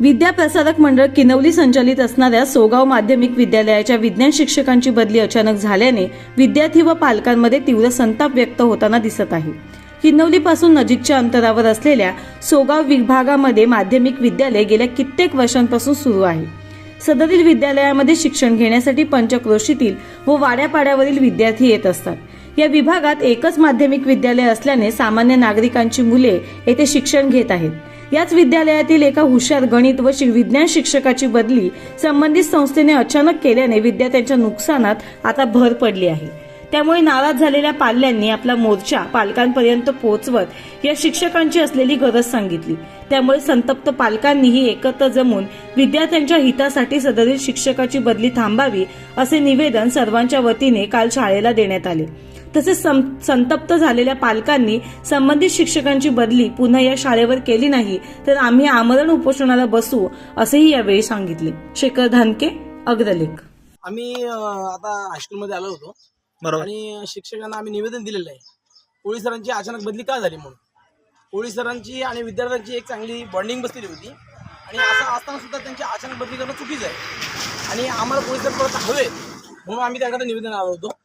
विद्या प्रसारक मंडळ किनवली संचालित असणाऱ्या सोगाव माध्यमिक विद्यालयाच्या विज्ञान शिक्षकांची बदली अचानक झाल्याने विद्यार्थी व पालकांमध्ये तीव्र संताप व्यक्त होताना दिसत आहे। किनवलीपासून नजीकच्या अंतरावर असलेल्या सोगाव विभागामध्ये माध्यमिक विद्यालय गेल्या कित्येक वर्षांपासून सुरू आहे। सदरील विद्यालयामध्ये शिक्षण घेण्यासाठी पंचक्रोशीतील व वाड्यापाड्यावरील विद्यार्थी येत असतात। या विभागात एकच माध्यमिक विद्यालय असल्याने सामान्य नागरिकांची मुले येथे शिक्षण घेत आहेत। याच विद्यालयातील एका हुशार गणित व विज्ञान शिक्षकाची बदली संबंधित संस्थेने अचानक केल्याने विद्यार्थ्यांच्या नुकसानात आता भर पडली आहे। त्यामुळे नाराज झालेल्या पाल्यांनी आपला मोर्चा पालकांपर्यंत पोहोचवत या शिक्षकांची असलेली गरज सांगितली। त्यामुळे संतप्त पालकांनीही एकत्र जमून विद्यार्थ्यांच्या हितासाठी सदरील शिक्षकाची बदली थांबावी असे निवेदन सर्वांच्या वतीने काल शाळेला देण्यात आले। तसेच संतप्त झालेल्या पालकांनी संबंधित शिक्षकांची बदली पुन्हा या शाळेवर केली नाही तर आम्ही आमरण उपोषणाला बसू असेही यावेळी सांगितले। शेखर धानके, अग्रलेख। आम्ही आता हायस्कूलमध्ये आलो होतो बरोबर आणि शिक्षकांना आम्ही निवेदन दिलेलं आहे कोळी सरांची अचानक बदली का झाली म्हणून। कोळी सरांची आणि विद्यार्थ्यांची एक चांगली बॉन्डिंग बसलेली होती आणि असं असताना सुद्धा त्यांची अचानक बदली करणं चुकीचं आहे आणि आम्हाला कोळी सर परत हवे म्हणून आम्ही त्याकडे निवेदन आलो होतो।